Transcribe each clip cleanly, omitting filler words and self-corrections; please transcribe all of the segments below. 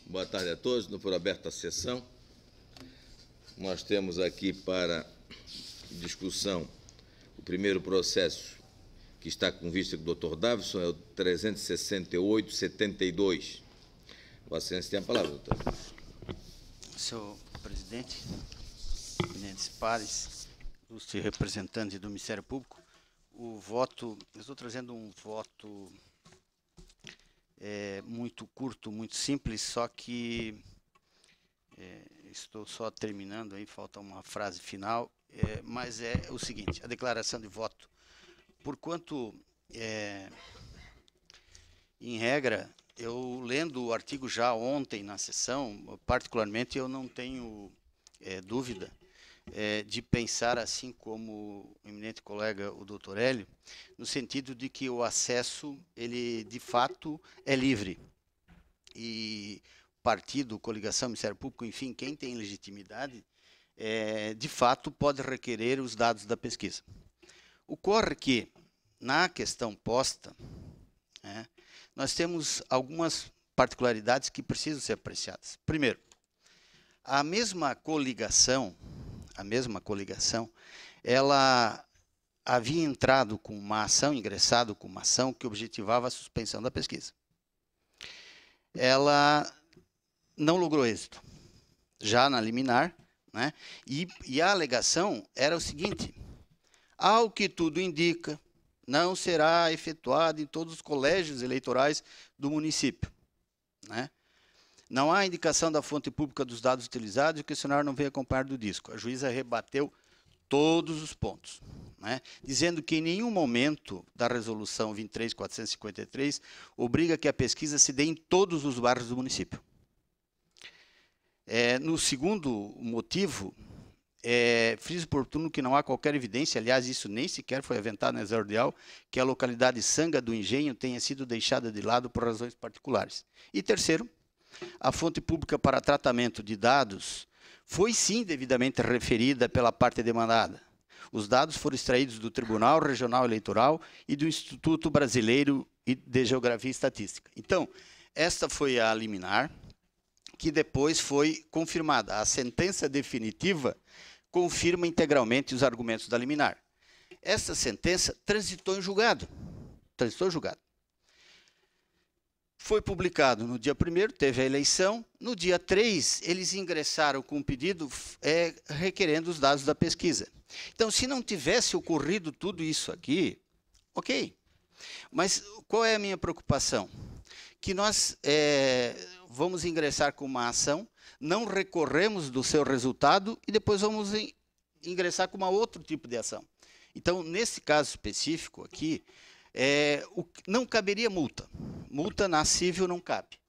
Boa tarde a todos. Não for aberta a sessão. Nós temos aqui para discussão o primeiro processo que está com vista com o Dr. Davison, é o 368-72. Vossa Excelência tem a palavra, doutor. Senhor presidente, eminentes pares, ilustre representante do Ministério Público, o voto, eu estou trazendo um voto muito curto, muito simples, só que estou só terminando, aí falta uma frase final, mas é o seguinte: a declaração de voto, porquanto, em regra, eu lendo o artigo já ontem na sessão, particularmente eu não tenho dúvida de pensar assim como o eminente colega, o doutor Hélio, no sentido de que o acesso, ele de fato é livre. E partido, coligação, Ministério Público, enfim, quem tem legitimidade, de fato pode requerer os dados da pesquisa. Ocorre que, na questão posta, nós temos algumas particularidades que precisam ser apreciadas. Primeiro, a mesma coligação, ela havia entrado com uma ação, ingressado com uma ação que objetivava a suspensão da pesquisa. Ela não logrou êxito, já na liminar, né? E a alegação era o seguinte: ao que tudo indica, não será efetuado em todos os colégios eleitorais do município, né? Não há indicação da fonte pública dos dados utilizados e o questionário não veio acompanhado do disco. A juíza rebateu todos os pontos, né? Dizendo que em nenhum momento da resolução 23.453 obriga que a pesquisa se dê em todos os bairros do município. No segundo motivo, friso oportuno que não há qualquer evidência, aliás, isso nem sequer foi aventado na exordial, que a localidade Sanga do Engenho tenha sido deixada de lado por razões particulares. E terceiro, a fonte pública para tratamento de dados foi sim devidamente referida pela parte demandada. Os dados foram extraídos do Tribunal Regional Eleitoral e do Instituto Brasileiro de Geografia e Estatística. Então, esta foi a liminar, que depois foi confirmada. A sentença definitiva confirma integralmente os argumentos da liminar. Essa sentença transitou em julgado. Foi publicado no dia 1º, teve a eleição. No dia 3, eles ingressaram com um pedido requerendo os dados da pesquisa. Então, se não tivesse ocorrido tudo isso aqui, ok. Mas qual é a minha preocupação? Que nós vamos ingressar com uma ação, não recorremos do seu resultado e depois vamos ingressar com uma outro tipo de ação. Então, nesse caso específico aqui, não caberia multa. Multa na civil não cabe.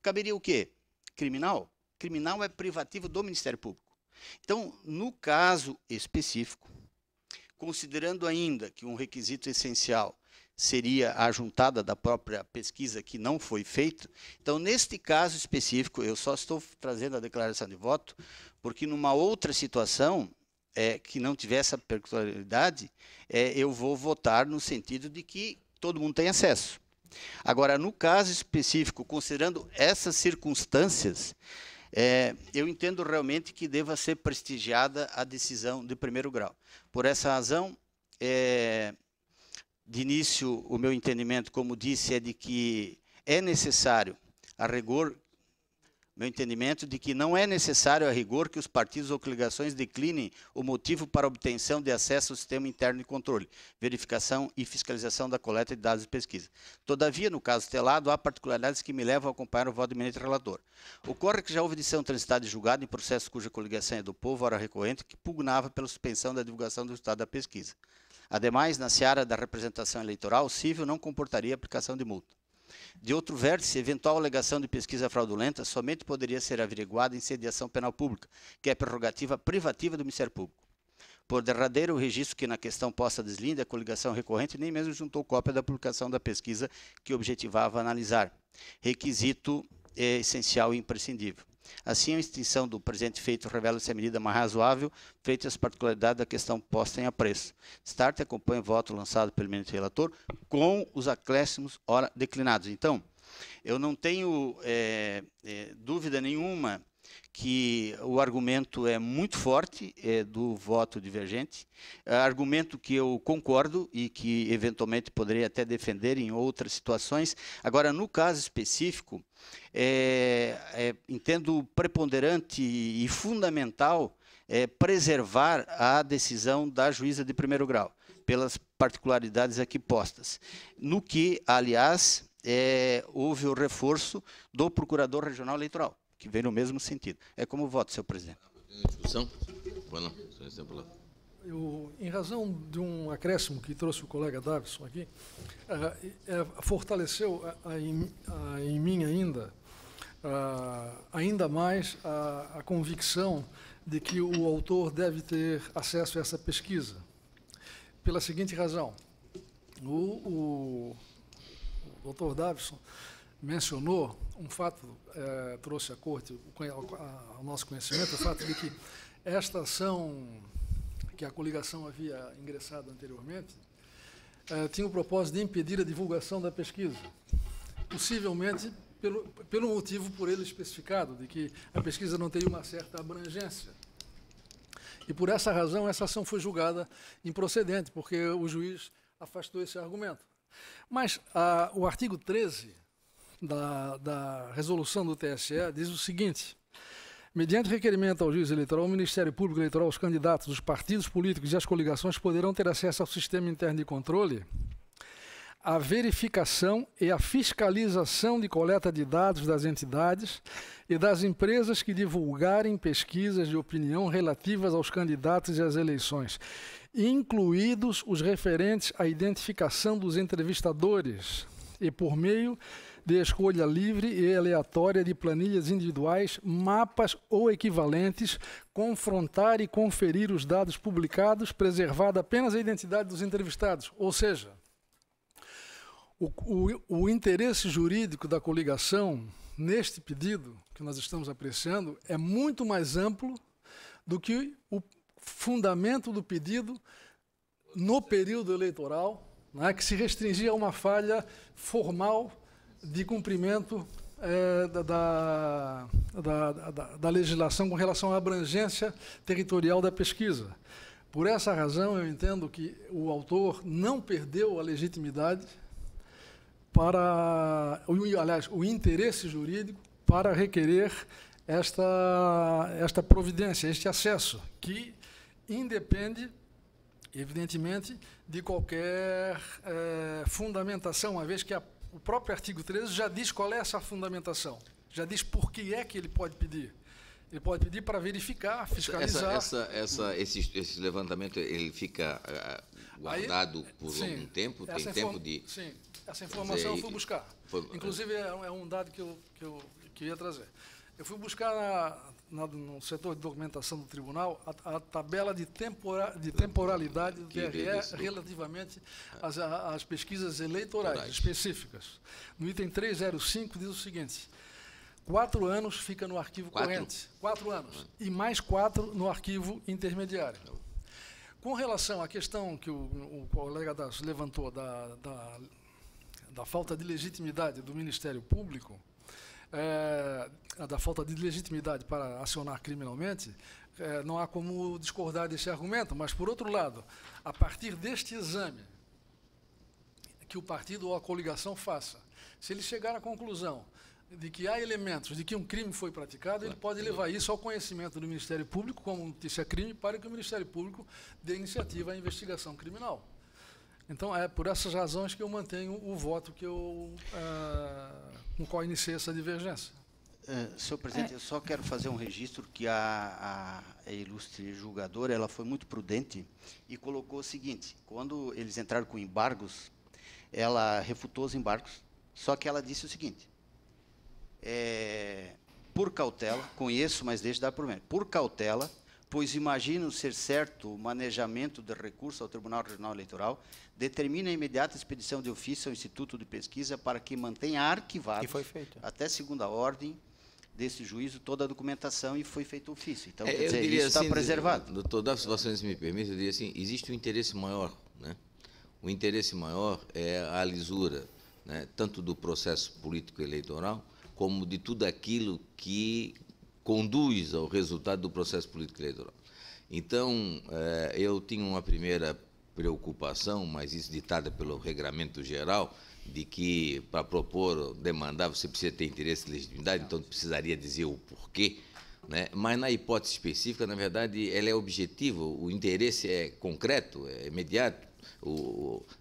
Caberia o quê? Criminal? Criminal é privativo do Ministério Público. Então, no caso específico, considerando ainda que um requisito essencial seria a juntada da própria pesquisa que não foi feita, então, neste caso específico, eu só estou trazendo a declaração de voto, porque numa outra situação, que não tivesse essa peculiaridade, eu vou votar no sentido de que todo mundo tem acesso. Agora, no caso específico, considerando essas circunstâncias, eu entendo realmente que deva ser prestigiada a decisão de primeiro grau. Por essa razão, de início, o meu entendimento, como disse, é de que é necessário, a rigor, meu entendimento de que não é necessário a rigor que os partidos ou coligações declinem o motivo para obtenção de acesso ao sistema interno de controle, verificação e fiscalização da coleta de dados de pesquisa. Todavia, no caso telado, há particularidades que me levam a acompanhar o voto do eminente relator. Ocorre que já houve decisão transitada e julgada em processo cuja coligação é do povo, hora recorrente, que pugnava pela suspensão da divulgação do resultado da pesquisa. Ademais, na seara da representação eleitoral, o cível não comportaria aplicação de multa. De outro vértice, eventual alegação de pesquisa fraudulenta somente poderia ser averiguada em sede de ação penal pública, que é prerrogativa privativa do Ministério Público. Por derradeiro, o registro que na questão posta deslinda a coligação recorrente nem mesmo juntou cópia da publicação da pesquisa que objetivava analisar. Requisito essencial e imprescindível. Assim, a extinção do presente feito revela-se a medida mais razoável, feita as particularidades da questão posta em apreço. Acompanha o voto lançado pelo eminente relator com os acréscimos ora declinados. Então, Eu não tenho dúvida nenhuma que o argumento é muito forte do voto divergente, argumento que eu concordo e que eventualmente poderia até defender em outras situações. Agora, no caso específico, entendo preponderante e fundamental preservar a decisão da juíza de primeiro grau, pelas particularidades aqui postas, no que, aliás, houve o reforço do Procurador Regional Eleitoral, que vem no mesmo sentido. É como voto, senhor presidente. Discussão? Bueno, em razão de um acréscimo que trouxe o colega Davison aqui, fortaleceu em mim ainda mais a convicção de que o autor deve ter acesso a essa pesquisa. Pela seguinte razão: o doutor Davison mencionou um fato, trouxe à corte ao nosso conhecimento, o fato de que esta ação que a coligação havia ingressado anteriormente tinha o propósito de impedir a divulgação da pesquisa, possivelmente pelo motivo por ele especificado, de que a pesquisa não teria uma certa abrangência. E, por essa razão, essa ação foi julgada improcedente, porque o juiz afastou esse argumento. Mas o artigo 13 da resolução do TSE diz o seguinte: mediante requerimento ao juiz eleitoral, o Ministério Público Eleitoral, os candidatos, os partidos políticos e as coligações poderão ter acesso ao sistema interno de controle, a verificação e a fiscalização de coleta de dados das entidades e das empresas que divulgarem pesquisas de opinião relativas aos candidatos e às eleições, incluídos os referentes à identificação dos entrevistadores, e por meio de escolha livre e aleatória de planilhas individuais, mapas ou equivalentes, confrontar e conferir os dados publicados, preservada apenas a identidade dos entrevistados. Ou seja, o interesse jurídico da coligação neste pedido que nós estamos apreciando é muito mais amplo do que o fundamento do pedido no período eleitoral, né, que se restringia a uma falha formal de cumprimento da legislação com relação à abrangência territorial da pesquisa. Por essa razão, eu entendo que o autor não perdeu a legitimidade aliás, o interesse jurídico para requerer esta providência, este acesso, que independe, evidentemente, de qualquer fundamentação, uma vez que o próprio artigo 13 já diz qual é essa fundamentação, já diz por que é que ele pode pedir. Ele pode pedir para verificar, fiscalizar. Esse levantamento, ele fica guardado por algum tempo? Tem tempo de... Sim, essa informação eu fui buscar. Inclusive, é um dado que eu ia trazer. Eu fui buscar no setor de documentação do tribunal a tabela de temporalidade do TRE relativamente às pesquisas eleitorais específicas. No item 305 diz o seguinte: 4 anos fica no arquivo corrente. 4 anos. E mais 4 no arquivo intermediário. Com relação à questão que o colega levantou da falta de legitimidade do Ministério Público, da falta de legitimidade para acionar criminalmente, não há como discordar desse argumento, mas, por outro lado, a partir deste exame que o partido ou a coligação faça, se ele chegar à conclusão de que há elementos de que um crime foi praticado, ele pode levar isso ao conhecimento do Ministério Público como notícia-crime para que o Ministério Público dê iniciativa à investigação criminal. Então, é por essas razões que eu mantenho o voto com o qual iniciei essa divergência. Senhor presidente, eu só quero fazer um registro que a ilustre julgadora ela foi muito prudente e colocou o seguinte: quando eles entraram com embargos, ela refutou os embargos, só que ela disse o seguinte: por cautela, conheço, mas deixe dar por menos, por cautela, pois imagino ser certo o manejamento de recurso ao Tribunal Regional Eleitoral, determina a imediata expedição de ofício ao Instituto de Pesquisa para que mantenha arquivado, até segunda ordem desse juízo, toda a documentação, e foi feito ofício. Então, quer dizer, isso está preservado. Doutor Davison, se me permite, eu diria assim: existe um interesse maior, né? O interesse maior é a lisura né, tanto do processo político eleitoral, como de tudo aquilo que conduz ao resultado do processo político eleitoral. Então, eu tinha uma primeira preocupação, mas isso ditada pelo regramento geral, de que para propor, demandar, você precisa ter interesse e legitimidade, então precisaria dizer o porquê, né? Mas na hipótese específica, na verdade, ela é objetiva, o interesse é concreto, é imediato,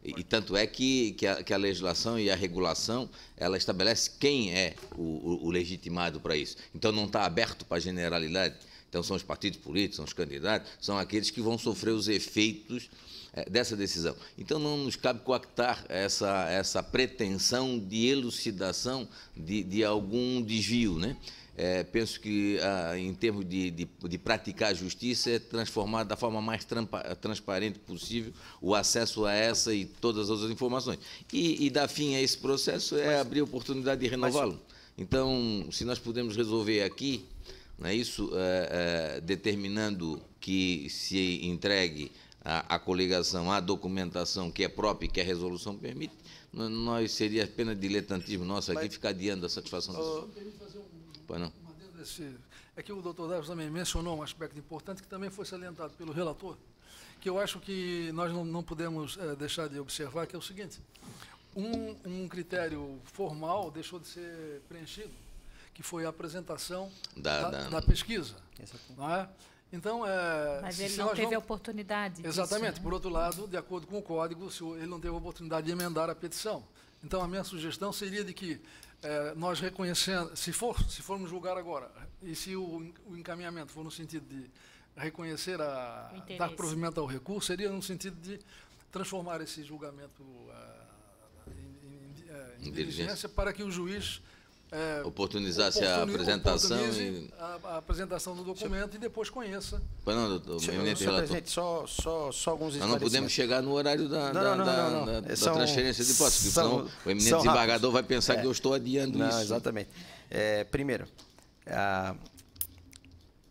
e tanto é que a legislação e a regulação, ela estabelece quem é o legitimado para isso. Então, não está aberto para a generalidade. Então, são os partidos políticos, são os candidatos, são aqueles que vão sofrer os efeitos dessa decisão. Então, não nos cabe coactar essa pretensão de elucidação de algum desvio, né? Penso que, em termos de praticar a justiça, é transformar da forma mais transparente possível o acesso a essa e todas as outras informações. E dar fim a esse processo é abrir a oportunidade de renová-lo. Então, se nós pudermos resolver aqui, né, isso determinando que se entregue à coligação a documentação que é própria e que a resolução permite, nós seria apenas diletantismo nosso aqui ficar adiando a satisfação disso. Não. É que o doutor Davis também mencionou um aspecto importante que também foi salientado pelo relator, que eu acho que nós não podemos deixar de observar, que é o seguinte: um critério formal deixou de ser preenchido, que foi a apresentação da pesquisa. Não é? Então, mas ele não teve a oportunidade. Exatamente. Disso, né? Por outro lado, de acordo com o código, ele não teve a oportunidade de emendar a petição. Então, a minha sugestão seria de que nós reconhecendo, se formos julgar agora, e se o encaminhamento for no sentido de reconhecer, dar provimento ao recurso, seria no sentido de transformar esse julgamento em diligência para que o juiz oportunizasse a apresentação a apresentação do documento e depois conheça. Não, doutor, senhor presidente, só alguns esclarecimentos. Nós não podemos chegar no horário da transferência de posse, porque senão o eminente desembargador vai pensar que eu estou adiando isso. Não, exatamente. Primeiro,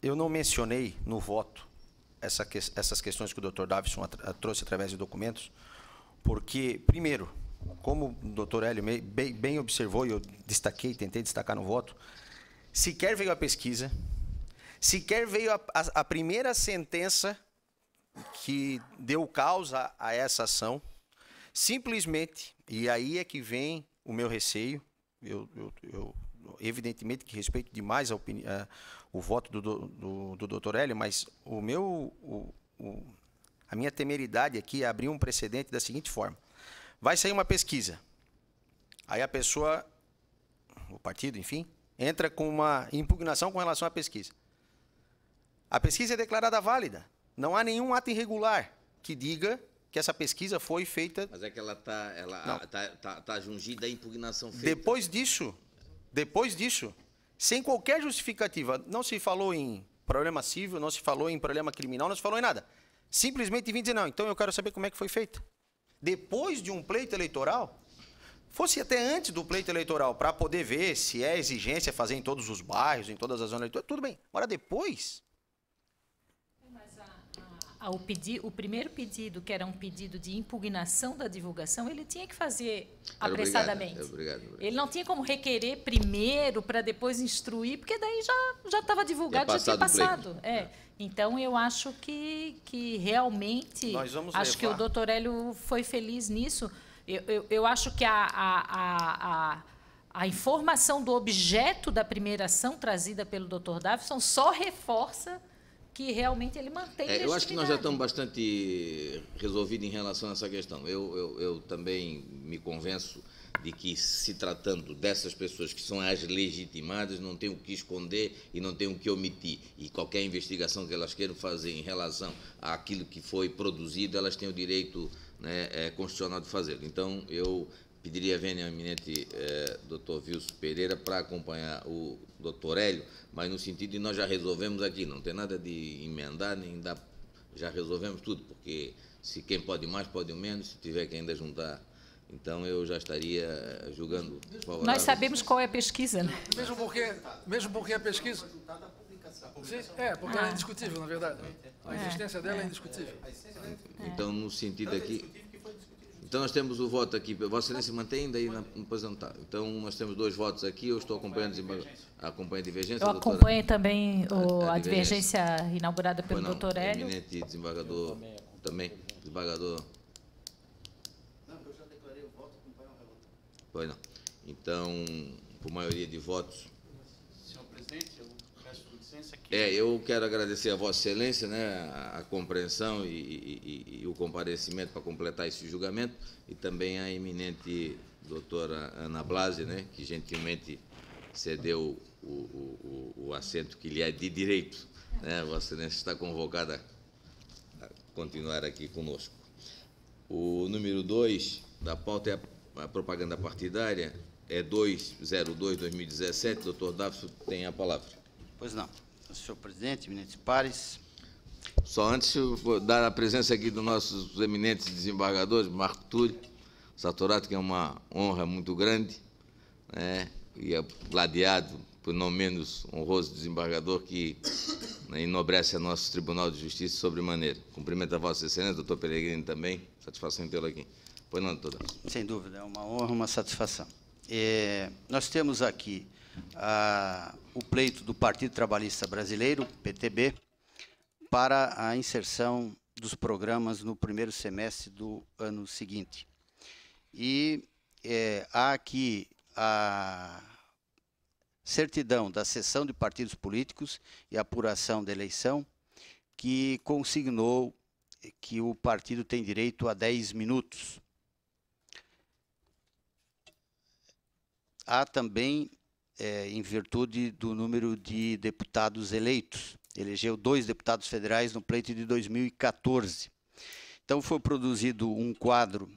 eu não mencionei no voto essas questões que o doutor Davison trouxe através de documentos, porque, primeiro, como o doutor Hélio bem observou, e eu tentei destacar no voto, sequer veio a pesquisa, sequer veio a primeira sentença que deu causa a essa ação, simplesmente, e aí é que vem o meu receio, eu evidentemente que respeito demais o voto do doutor Hélio, mas a minha temeridade aqui é abrir um precedente da seguinte forma: vai sair uma pesquisa, aí a pessoa, o partido, enfim, entra com uma impugnação com relação à pesquisa. A pesquisa é declarada válida. Não há nenhum ato irregular que diga que essa pesquisa foi feita... Mas é que ela está jungida à impugnação feita. Depois disso, sem qualquer justificativa, não se falou em problema civil, não se falou em problema criminal, não se falou em nada. Simplesmente vim dizer, não, então eu quero saber como é que foi feita. Depois de um pleito eleitoral, fosse até antes do pleito eleitoral, para poder ver se é exigência fazer em todos os bairros, em todas as zonas eleitorais, tudo bem. Agora, depois... Mas o primeiro pedido, que era um pedido de impugnação da divulgação, ele tinha que fazer apressadamente. Obrigado. Ele não tinha como requerer primeiro para depois instruir, porque daí já estava divulgado, já tinha passado. Então, eu acho que realmente... Acho que o doutor Hélio foi feliz nisso. Eu acho que a informação do objeto da primeira ação trazida pelo doutor Davison só reforça que realmente ele mantém eu acho que nós já estamos bastante resolvidos em relação a essa questão. Eu também me convenço de que, se tratando dessas pessoas que são as legitimadas, não tem o que esconder e não tem o que omitir. E qualquer investigação que elas queiram fazer em relação àquilo que foi produzido, elas têm o direito, né, constitucional de fazer. Então, eu pediria a vênia ao eminente doutor Wilson Pereira para acompanhar o doutor Hélio, mas no sentido de nós já resolvemos aqui, não tem nada de emendar, nem dar, já resolvemos tudo, porque se quem pode mais, pode o menos, se tiver que ainda juntar, então eu já estaria julgando favorável. Nós sabemos qual é a pesquisa, né? Mesmo porque a pesquisa... Sim, porque ela é indiscutível, na verdade. A existência dela é indiscutível. Então, no sentido aqui... Então, nós temos o voto aqui. Vossa Excelência mantém, daí depois não está. Então, nós temos 2 votos aqui. Eu estou acompanhando a divergência. Eu acompanho também a divergência inaugurada pelo doutor Hélio. Eminente desembargador também. Desembargador. Não, eu já declarei o voto, acompanho o relator. Pois não. Então, por maioria de votos. Senhor presidente, eu peço licença aqui. Eu quero agradecer a Vossa Excelência, né, a compreensão e o comparecimento para completar esse julgamento, e também a eminente doutora Ana Blasi, né, que gentilmente cedeu o assento que lhe é de direito. Né, Vossa Excelência está convocada a continuar aqui conosco. O número 2 da pauta é a propaganda partidária, é 202/2017. Doutor Davison tem a palavra. Pois não. Senhor presidente, eminentes pares. Só antes, eu vou dar a presença aqui dos nossos eminentes desembargadores, Marco Túlio Saturato, que é uma honra muito grande, né, e é ladeado por não menos honroso desembargador que, né, enobrece a nosso Tribunal de Justiça sobremaneira. Cumprimento a Vossa Excelência, doutor Peregrino também, satisfação em tê-lo aqui. Pois não, doutor? Sem dúvida, é uma honra, uma satisfação. Nós temos aqui o pleito do Partido Trabalhista Brasileiro, PTB, para a inserção dos programas no primeiro semestre do ano seguinte. E há aqui a certidão da cessão de partidos políticos e apuração da eleição, que consignou que o partido tem direito a 10 minutos. Há também, em virtude do número de deputados eleitos, elegeu 2 deputados federais no pleito de 2014. Então, foi produzido um quadro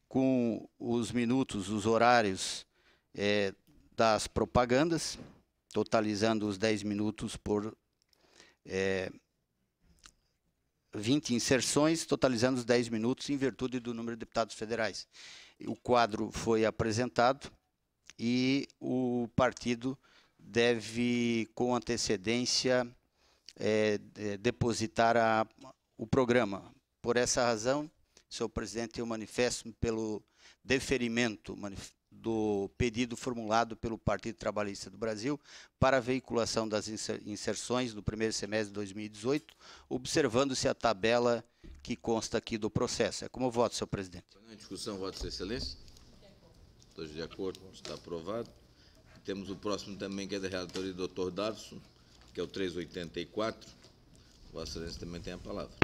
com os minutos, os horários das propagandas, totalizando os 10 minutos por 20 inserções, totalizando os 10 minutos em virtude do número de deputados federais. O quadro foi apresentado e o partido deve, com antecedência, depositar o programa. Por essa razão, senhor presidente, eu manifesto pelo deferimento do pedido formulado pelo Partido Trabalhista do Brasil para a veiculação das inserções no primeiro semestre de 2018, observando-se a tabela que consta aqui do processo. É como voto, senhor presidente. Em discussão, Vossa Excelência. Todos de acordo, está aprovado. Temos o próximo também, que é da relatoria do doutor Davison, que é o 384. Vossa Excelência também tem a palavra.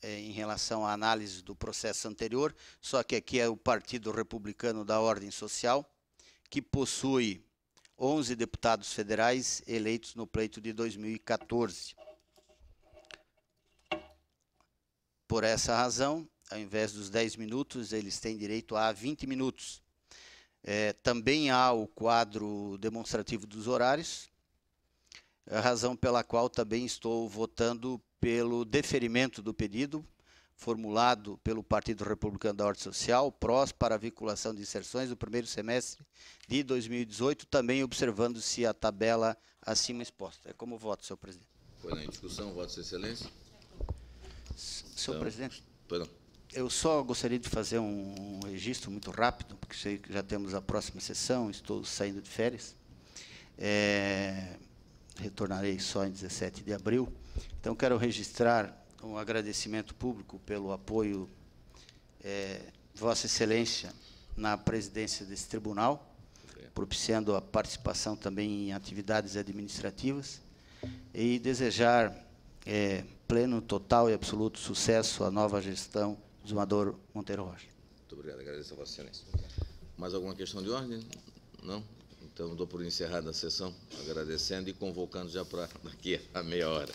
Em relação à análise do processo anterior, só que aqui é o Partido Republicano da Ordem Social, que possui 11 deputados federais eleitos no pleito de 2014. Por essa razão, ao invés dos 10 minutos, eles têm direito a 20 minutos. Também há o quadro demonstrativo dos horários, a razão pela qual também estou votando pelo deferimento do pedido formulado pelo Partido Republicano da Ordem Social, PROS, para a vinculação de inserções do primeiro semestre de 2018, também observando-se a tabela acima exposta. É como voto, senhor presidente. Foi na discussão, voto, Sua Excelência. Senhor presidente, perdão. Eu só gostaria de fazer um registro muito rápido, porque sei que já temos a próxima sessão, estou saindo de férias. Retornarei só em 17 de abril. Então, quero registrar um agradecimento público pelo apoio Vossa Excelência na presidência desse tribunal, propiciando a participação também em atividades administrativas, e desejar pleno, total e absoluto sucesso à nova gestão do Zumador Monteiro Rocha. Muito obrigado, agradeço a Vossa Excelência. Mais alguma questão de ordem? Não? Então, dou por encerrada a sessão, agradecendo e convocando já para daqui a meia hora.